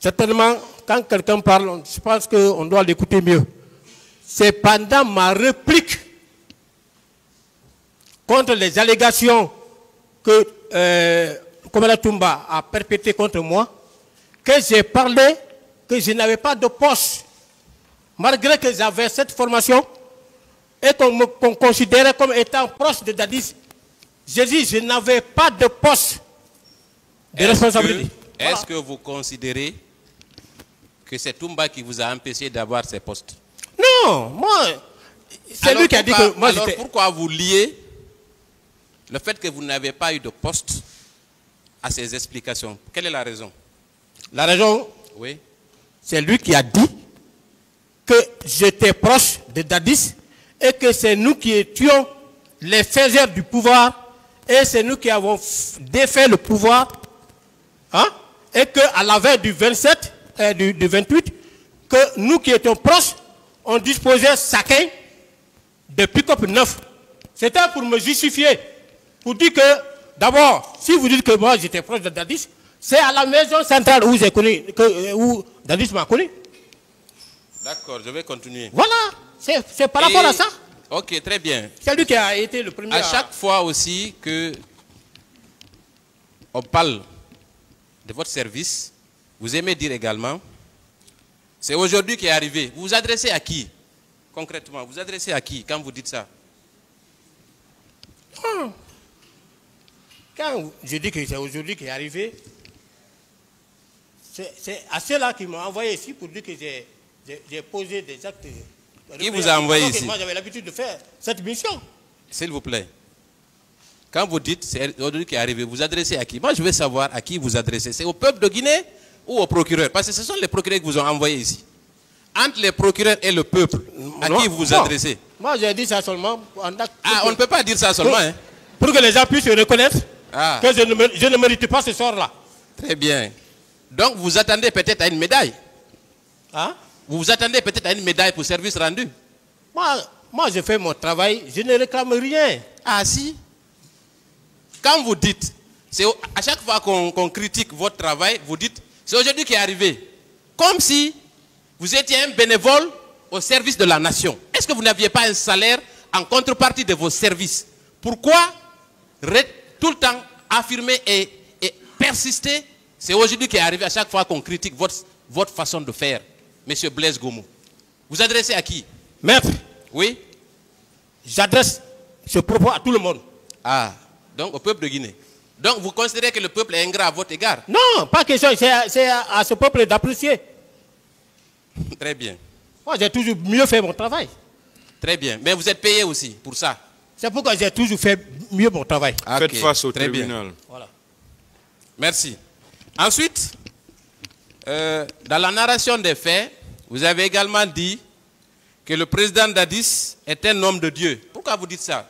Certainement, quand quelqu'un parle, je pense qu'on doit l'écouter mieux. C'est pendant ma réplique contre les allégations que Komala Toumba a perpétrées contre moi que j'ai parlé que je n'avais pas de poste, malgré que j'avais cette formation et qu'on me considérait comme étant proche de Dadis. J'ai dit je n'avais pas de poste de responsabilité. Est-ce que vous considérez que c'est Toumba qui vous a empêché d'avoir ces postes? Non, moi, c'est lui qui a dit que moi j'étais... Alors pourquoi vous liez le fait que vous n'avez pas eu de poste à ces explications? Quelle est la raison? La raison, oui, c'est lui qui a dit que j'étais proche de Dadis et que c'est nous qui étions les faiseurs du pouvoir et c'est nous qui avons défait le pouvoir, hein, et qu'à la veille du 27, du 28, que nous qui étions proches, on disposait chacun de pick-up neuf. C'était pour me justifier, pour dire que, d'abord, si vous dites que moi j'étais proche de Dadis, c'est à la maison centrale où j'ai connu, où Dadis m'a connu. D'accord, je vais continuer. Voilà, c'est par rapport à ça. Ok, très bien. C'est lui qui a été le premier À chaque fois aussi que on parle de votre service, vous aimez dire également, c'est aujourd'hui qui est arrivé. Vous vous adressez à qui, concrètement? Vous vous adressez à qui quand vous dites ça? Quand je dis que c'est aujourd'hui qui est arrivé, c'est à ceux-là qui m'ont envoyé ici pour dire que j'ai posé des actes. Qui vous a envoyé ici? Moi, j'avais l'habitude de faire cette mission. S'il vous plaît. Quand vous dites c'est aujourd'hui qui est arrivé, vous vous adressez à qui? Moi, je veux savoir à qui vous adressez. C'est au peuple de Guinée ou au procureur? Parce que ce sont les procureurs qui vous ont envoyé ici. Entre les procureurs et le peuple, à qui vous vous adressez? Moi, j'ai dit ça seulement. On ne peut pas dire ça seulement. Hein. Pour que les gens puissent reconnaître que je ne mérite pas ce sort-là. Très bien. Donc, vous attendez peut-être à une médaille. Hein? Vous vous attendez peut-être à une médaille pour service rendu. Moi, je fais mon travail, je ne réclame rien. Ah si. Quand vous dites, à chaque fois qu'on critique votre travail, vous dites, c'est aujourd'hui qui est arrivé. Comme si vous étiez un bénévole au service de la nation. Est-ce que vous n'aviez pas un salaire en contrepartie de vos services? Pourquoi tout le temps affirmer et persister? C'est aujourd'hui qui est arrivé à chaque fois qu'on critique votre façon de faire. Monsieur Blaise Goumou. Vous adressez à qui? Maître. Oui. J'adresse ce propos à tout le monde. Ah, donc au peuple de Guinée. Donc vous considérez que le peuple est ingrat à votre égard? Non, pas question, c'est à ce peuple d'apprécier. Très bien. Moi, j'ai toujours mieux fait mon travail. Très bien. Mais vous êtes payé aussi pour ça? C'est pourquoi j'ai toujours fait mieux mon travail. Okay. Faites face au Très tribunal. Bien. Voilà. Merci. Ensuite, dans la narration des faits, vous avez également dit que le président Dadis est un homme de Dieu. Pourquoi vous dites ça?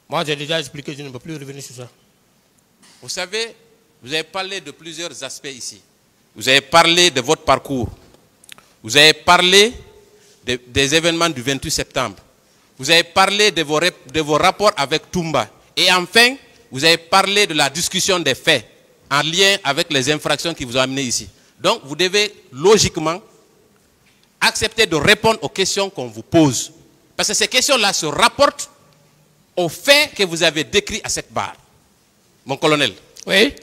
Moi, j'ai déjà expliqué, je ne peux plus revenir sur ça. Vous savez, vous avez parlé de plusieurs aspects ici. Vous avez parlé de votre parcours. Vous avez parlé des événements du 28 septembre. Vous avez parlé de vos rapports avec Toumba. Et enfin, vous avez parlé de la discussion des faits en lien avec les infractions qui vous ont amené ici. Donc, vous devez logiquement accepter de répondre aux questions qu'on vous pose. Parce que ces questions-là se rapportent aux faits que vous avez décrits à cette barre. Mon colonel. Oui.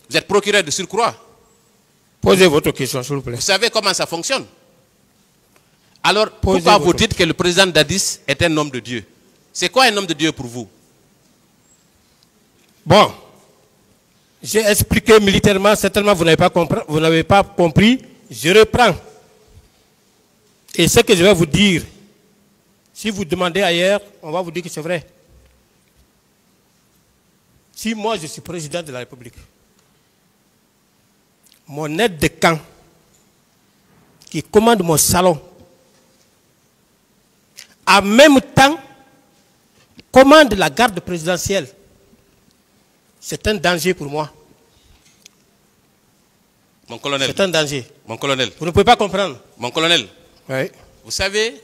Vous êtes procureur de surcroît. Posez votre question, s'il vous plaît. Vous savez comment ça fonctionne? Alors, pourquoi vous dites que le président Dadis est un homme de Dieu? C'est quoi un homme de Dieu pour vous? Bon, j'ai expliqué militairement, certainement vous n'avez pas compris. Je reprends. Et ce que je vais vous dire, si vous demandez ailleurs, on va vous dire que c'est vrai. Si moi je suis président de la République, mon aide de camp qui commande mon salon, en même temps commande la garde présidentielle, c'est un danger pour moi. Mon colonel. C'est un danger. Mon colonel. Vous ne pouvez pas comprendre. Mon colonel. Oui. Vous savez,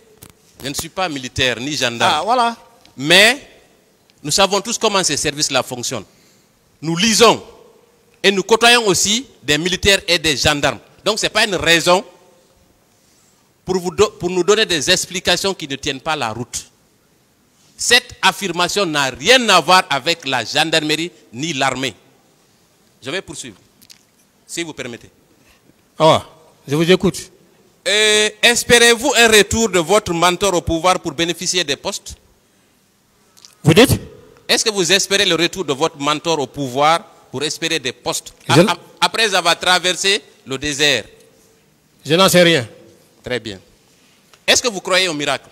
je ne suis pas militaire ni gendarme. Ah, voilà. Mais nous savons tous comment ces services-là fonctionnent. Nous lisons et nous côtoyons aussi des militaires et des gendarmes. Donc ce n'est pas une raison pour nous donner des explications qui ne tiennent pas la route. Cette affirmation n'a rien à voir avec la gendarmerie ni l'armée. Je vais poursuivre, si vous permettez. Ah, je vous écoute. Espérez-vous un retour de votre mentor au pouvoir pour bénéficier des postes? Vous dites? Est-ce que vous espérez le retour de votre mentor au pouvoir pour espérer des postes après avoir traversé le désert? Je n'en sais rien. Très bien. Est-ce que vous croyez au miracle?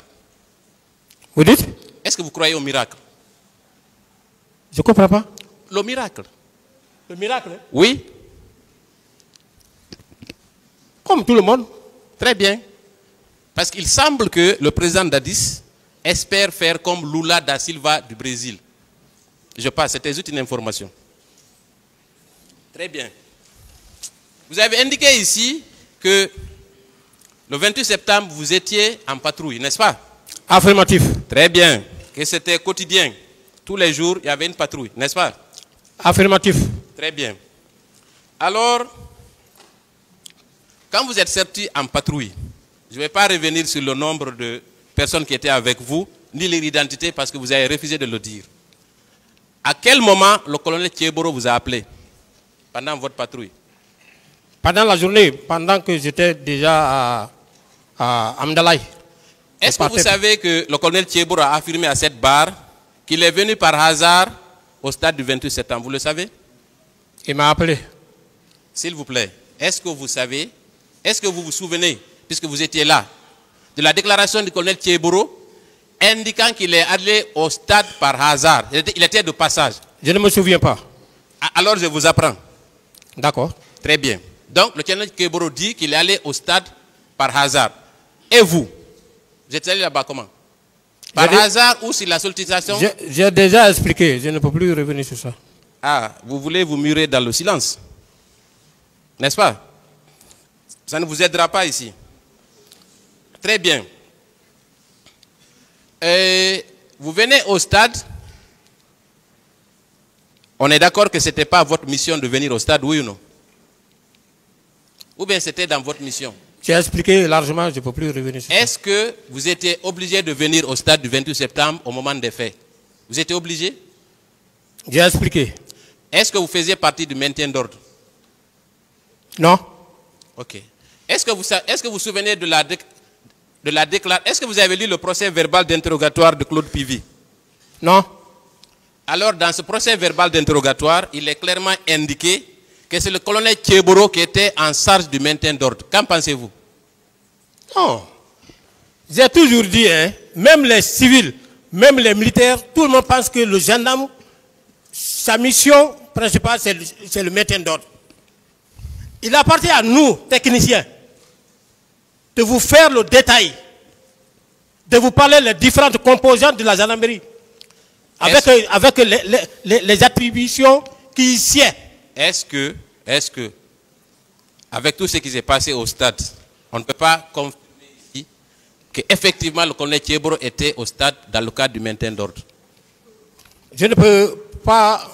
Vous dites? Est-ce que vous croyez au miracle? Je ne comprends pas. Le miracle. Le miracle? Oui. Comme tout le monde. Très bien. Parce qu'il semble que le président Dadis espère faire comme Lula da Silva du Brésil. Je passe, c'était juste une information. Très bien. Vous avez indiqué ici que le 28 septembre, vous étiez en patrouille, n'est-ce pas? Affirmatif. Très bien. Que c'était quotidien. Tous les jours, il y avait une patrouille, n'est-ce pas? Affirmatif. Très bien. Alors, quand vous êtes sorti en patrouille, je ne vais pas revenir sur le nombre de personnes qui étaient avec vous, ni leur identité, parce que vous avez refusé de le dire. À quel moment le colonel Thieboro vous a appelé pendant votre patrouille? Pendant la journée, pendant que j'étais déjà à Amdalaï. Est-ce que vous savez que le colonel Thieboro a affirmé à cette barre qu'il est venu par hasard au stade du 28 septembre? Vous le savez? Il m'a appelé. S'il vous plaît, est-ce que vous savez, est-ce que vous vous souvenez, puisque vous étiez là, de la déclaration du colonel Thieboro indiquant qu'il est allé au stade par hasard? Il était de passage. Je ne me souviens pas. Alors je vous apprends. D'accord. Très bien. Donc le colonel Thieboro dit qu'il est allé au stade par hasard. Et vous êtes allé là-bas comment? Par hasard ou sur la sollicitation? J'ai déjà expliqué, je ne peux plus revenir sur ça. Ah, vous voulez vous murer dans le silence, n'est-ce pas? Ça ne vous aidera pas ici. Très bien. Vous venez au stade. On est d'accord que ce n'était pas votre mission de venir au stade, oui ou non? Ou bien c'était dans votre mission? J'ai expliqué largement, je ne peux plus revenir sur ça. Est-ce que vous étiez obligé de venir au stade du 28 septembre au moment des faits? Vous étiez obligé? J'ai expliqué. Est-ce que vous faisiez partie du maintien d'ordre? Non. Ok. Est-ce que vous vous souvenez de la déclaration? Est-ce que vous avez lu le procès verbal d'interrogatoire de Claude Pivy? Non. Alors, dans ce procès verbal d'interrogatoire, il est clairement indiqué que c'est le colonel Thieboro qui était en charge du maintien d'ordre. Qu'en pensez-vous? Non. J'ai toujours dit, hein, même les civils, même les militaires, tout le monde pense que le gendarme, sa mission principale, c'est le maintien d'ordre. Il appartient à nous, techniciens, de vous faire le détail, de vous parler les différentes composantes de la gendarmerie, avec les attributions qui y sied. Est-ce que, avec tout ce qui s'est passé au stade, on ne peut pas confirmer ici qu'effectivement le colonel Thieboro était au stade dans le cadre du maintien d'ordre? Je ne peux pas...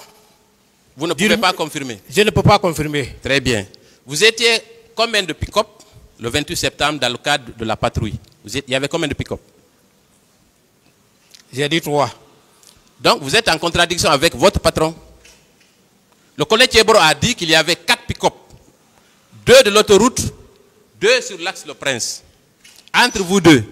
Vous ne pouvez pas confirmer? Je ne peux pas confirmer. Très bien. Vous étiez combien de pick-up le 28 septembre dans le cadre de la patrouille? Il y avait combien de pick-up? J'ai dit 3. Donc vous êtes en contradiction avec votre patron. Le colonel Thieboro a dit qu'il y avait 4 pick-up. 2 de l'autoroute, 2 sur l'axe Le Prince. Entre vous deux,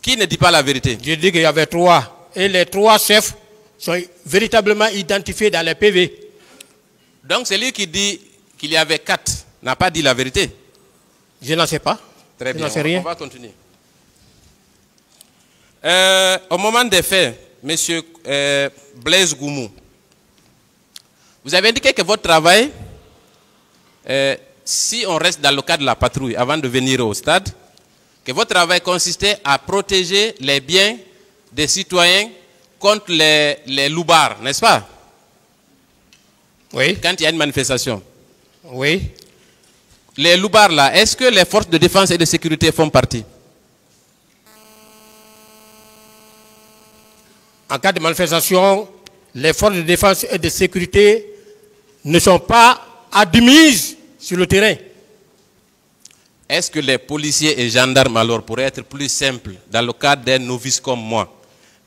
qui ne dit pas la vérité? J'ai dit qu'il y avait 3. Et les 3 chefs sont véritablement identifiés dans les PV. Donc celui qui dit qu'il y avait 4 n'a pas dit la vérité? Je n'en sais pas. Très bien, Je n'en sais rien. On va continuer. Au moment des faits, monsieur Blaise Goumou, vous avez indiqué que votre travail, si on reste dans le cadre de la patrouille avant de venir au stade, que votre travail consistait à protéger les biens des citoyens contre les loupards, n'est-ce pas? Oui. Quand il y a une manifestation. Oui. Les loupards là, est-ce que les forces de défense et de sécurité font partie? En cas de manifestation, les forces de défense et de sécurité ne sont pas admises sur le terrain. Est-ce que les policiers et gendarmes, alors, pour être plus simple, dans le cadre d'un novice comme moi,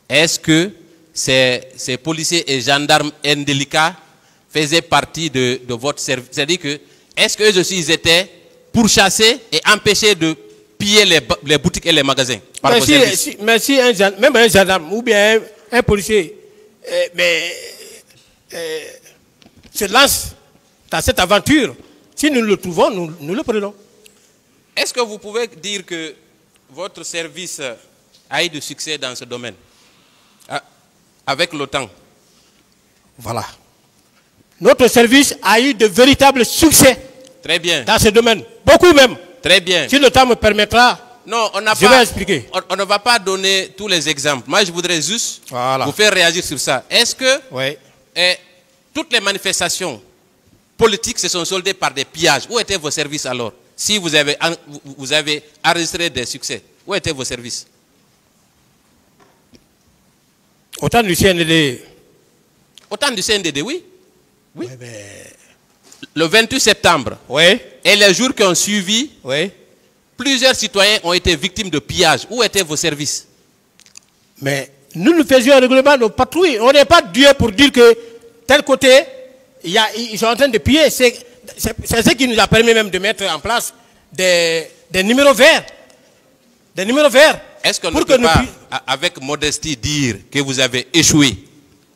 est-ce que ces policiers et gendarmes indélicats faisaient partie de votre service? C'est-à-dire que, est-ce qu'eux aussi, ils étaient pourchassés et empêchés de piller les boutiques et les magasins par vos services? Mais si même un gendarme ou bien un policier se lance dans cette aventure, si nous le trouvons, nous le prenons. Est-ce que vous pouvez dire que votre service a eu du succès dans ce domaine avec le temps? Voilà. Notre service a eu de véritables succès. Très bien. Dans ce domaine. Beaucoup même. Très bien. Si le temps me permettra, non, je vais expliquer. On ne va pas donner tous les exemples. Moi, je voudrais juste vous faire réagir sur ça. Est-ce que toutes les manifestations politiques se sont soldées par des pillages? Où étaient vos services alors? Si vous avez enregistré des succès, où étaient vos services? Autant du CNDD. Autant du CNDD, oui. Oui. le 28 septembre et les jours qui ont suivi, plusieurs citoyens ont été victimes de pillage. Où étaient vos services? Mais nous faisions régulièrement nos patrouilles. On n'est pas Dieu pour dire que tel côté, ils sont en train de piller. C'est ce qui nous a permis même de mettre en place des numéros verts. Des numéros verts. Est-ce qu'on ne peut pas, avec modestie, dire que vous avez échoué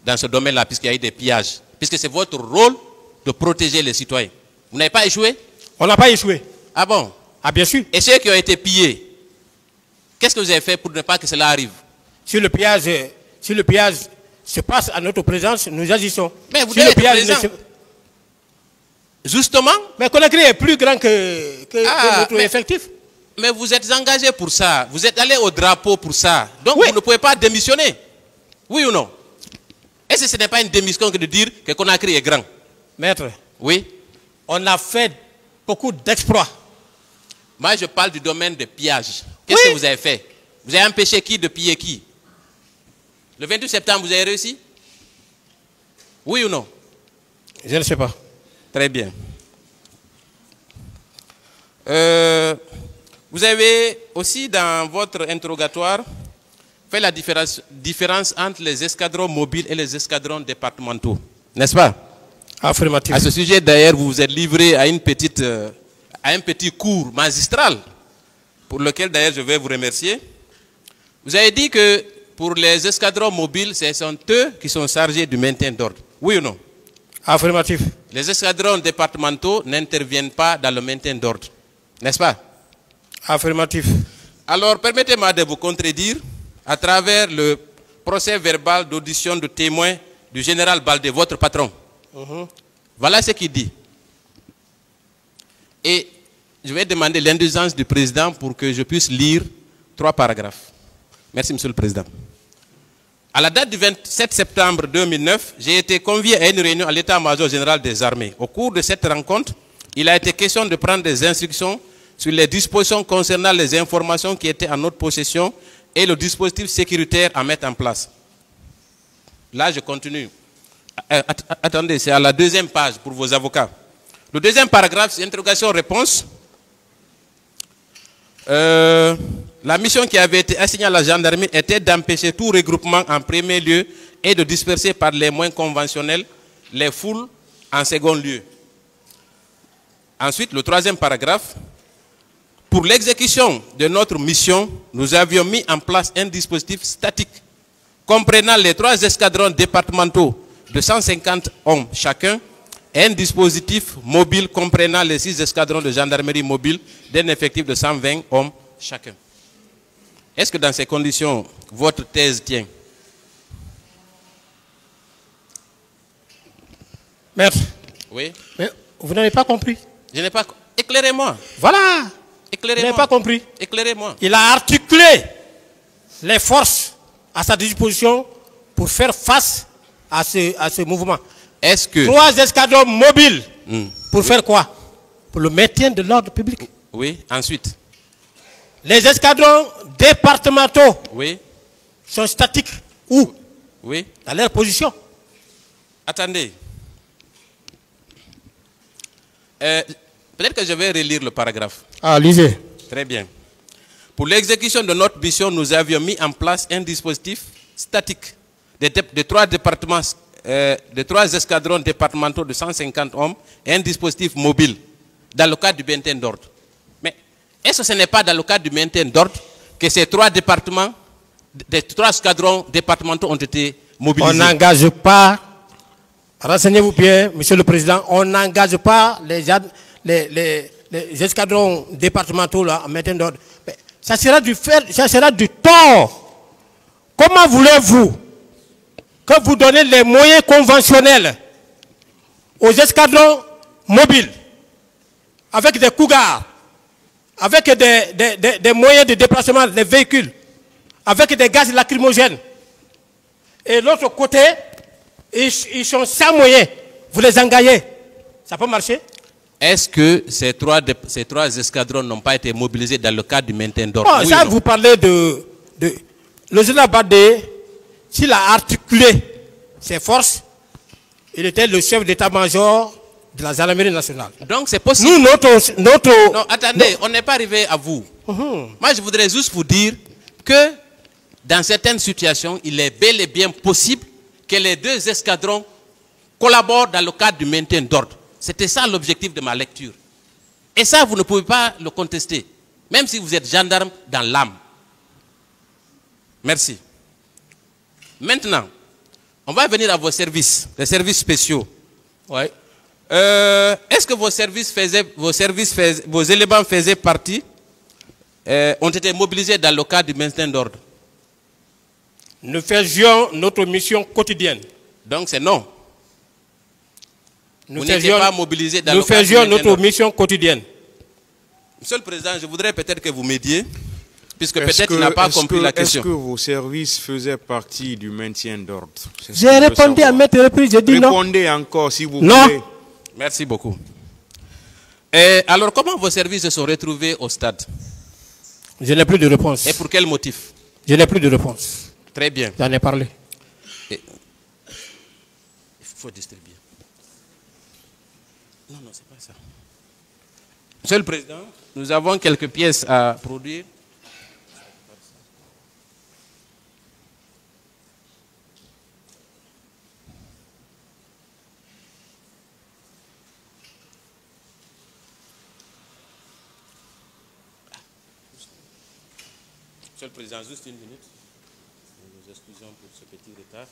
dans ce domaine-là, puisqu'il y a eu des pillages, puisque c'est votre rôle de protéger les citoyens? Vous n'avez pas échoué? On n'a pas échoué. Ah bon? Ah bien sûr. Et ceux qui ont été pillés, qu'est-ce que vous avez fait pour ne pas que cela arrive? Si le pillage se passe à notre présence, nous agissons. Mais vous devez être présent. Justement. Mais Conakry est plus grand que notre effectif. Mais vous êtes engagé pour ça. Vous êtes allé au drapeau pour ça. Donc vous ne pouvez pas démissionner. Oui ou non? Est-ce que ce n'est pas une démission que de dire que Conakry est grand? Maître. Oui. On a fait beaucoup d'exploits. Moi, je parle du domaine de pillage. Qu'est-ce que vous avez fait? Vous avez empêché qui de piller qui? Le 28 septembre, vous avez réussi? Oui ou non? Je ne sais pas. Très bien. Vous avez aussi, dans votre interrogatoire, fait la différence entre les escadrons mobiles et les escadrons départementaux. N'est-ce pas? Affirmatif. À ce sujet, d'ailleurs, vous vous êtes livré à un petit cours magistral, pour lequel, d'ailleurs, je vais vous remercier. Vous avez dit que pour les escadrons mobiles, ce sont eux qui sont chargés du maintien d'ordre. Oui ou non? Affirmatif. Les escadrons départementaux n'interviennent pas dans le maintien d'ordre. N'est-ce pas? Affirmatif. Alors, permettez-moi de vous contredire à travers le procès verbal d'audition de témoin du général Baldé, votre patron. Voilà ce qu'il dit. Et je vais demander l'indulgence du président pour que je puisse lire 3 paragraphes. Merci, Monsieur le Président. À la date du 27 septembre 2009, j'ai été convié à une réunion à l'état-major général des armées. Au cours de cette rencontre, il a été question de prendre des instructions sur les dispositions concernant les informations qui étaient en notre possession et le dispositif sécuritaire à mettre en place. Là, je continue. Attendez, c'est à la 2e page pour vos avocats. Le 2e paragraphe, c'est interrogation-réponse. La mission qui avait été assignée à la gendarmerie était d'empêcher tout regroupement en premier lieu et de disperser par les moyens conventionnels les foules en second lieu. Ensuite, le 3e paragraphe. Pour l'exécution de notre mission, nous avions mis en place un dispositif statique comprenant les 3 escadrons départementaux de 150 hommes chacun et un dispositif mobile comprenant les 6 escadrons de gendarmerie mobile d'un effectif de 120 hommes chacun. Est-ce que dans ces conditions, votre thèse tient? Maître. Oui. Mais vous n'avez pas compris. Je n'ai pas... Éclairez-moi. Voilà. Éclairez-moi. Vous n'avez pas compris. Éclairez-moi. Il a articulé les forces à sa disposition pour faire face à ce mouvement. Est-ce que... 3 escadrons mobiles. Pour faire quoi? Pour le maintien de l'ordre public. Oui, ensuite. Les escadrons départementaux sont statiques. Où? Oui. Dans leur position. Attendez. Peut-être que je vais relire le paragraphe. Ah, lisez. Très bien. Pour l'exécution de notre mission, nous avions mis en place un dispositif statique de 3 départements, de 3 escadrons départementaux de 150 hommes et un dispositif mobile dans le cadre du maintien d'ordre. Mais est-ce que ce n'est pas dans le cadre du maintien d'ordre que ces 3 départements, des 3 escadrons départementaux ont été mobilisés? On n'engage pas, renseignez-vous bien, Monsieur le Président, on n'engage pas les escadrons départementaux là, en maintien d'ordre. Ça sera du tort. Comment voulez-vous que vous donnez les moyens conventionnels aux escadrons mobiles, avec des cougars, avec des moyens de déplacement des véhicules, avec des gaz lacrymogènes, et l'autre côté, ils sont sans moyens, vous les engagez, ça peut marcher? Est-ce que ces trois escadrons n'ont pas été mobilisés dans le cadre du maintien d'ordre? Oui, ça, vous parlez de le général Baldé, s'il a articulé ses forces, il était le chef d'état-major de la gendarmerie nationale. Donc c'est possible. Nous, notre... Non, attendez, on n'est pas arrivé à vous. Moi, je voudrais juste vous dire que dans certaines situations, il est bel et bien possible que les deux escadrons collaborent dans le cadre du maintien d'ordre. C'était ça l'objectif de ma lecture. Et ça, vous ne pouvez pas le contester, même si vous êtes gendarme dans l'âme. Merci. Maintenant, on va venir à vos services, les services spéciaux. Ouais. Est-ce que vos éléments faisaient partie, ont été mobilisés dans le cadre du maintien d'ordre? Nous faisions notre mission quotidienne. Donc c'est non. Nous Vous n'étiez pas mobilisés dans le cadre du faisions maintien notre d'ordre. mission quotidienne. Monsieur le Président, je voudrais peut-être que vous m'aidiez, puisque peut-être il n'a pas compris la question. Est-ce que vos services faisaient partie du maintien d'ordre? J'ai répondu à maintes reprises, j'ai dit non. Répondez encore, s'il vous Non. plaît. Merci beaucoup. Et alors, comment vos services se sont retrouvés au stade? Je n'ai plus de réponse. Et pour quel motif? Je n'ai plus de réponse. Très bien. J'en ai parlé. Il faut distribuer. Non, non, c'est pas ça. Monsieur le Président, nous avons quelques pièces à produire. Monsieur le Président, juste une minute. Nous nous excusons pour ce petit retard.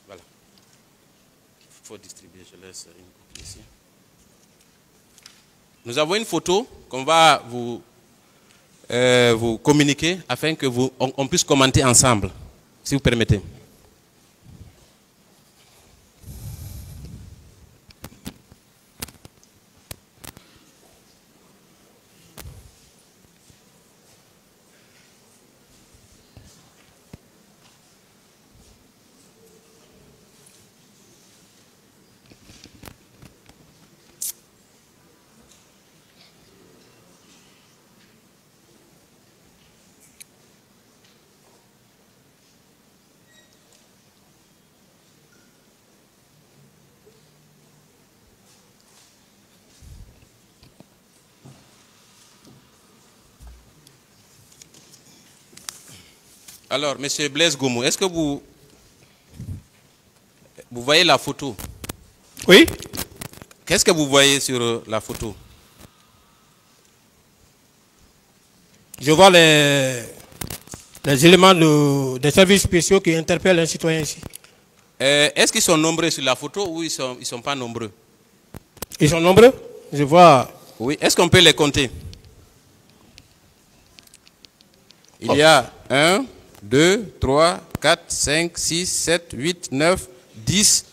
Voilà. Il faut distribuer, je laisse une copie ici. Nous avons une photo qu'on va vous communiquer afin que on puisse commenter ensemble, si vous permettez. Alors, Monsieur Blaise Goumou, est-ce que vous voyez la photo? Oui. Qu'est-ce que vous voyez sur la photo? Je vois les éléments des services spéciaux qui interpellent un citoyen ici. Est-ce qu'ils sont nombreux sur la photo ou ils sont pas nombreux? Ils sont nombreux. Je vois. Oui. Est-ce qu'on peut les compter? Il y a 1, 2, 3, 4, 5, 6, 7, 8, 9, 10,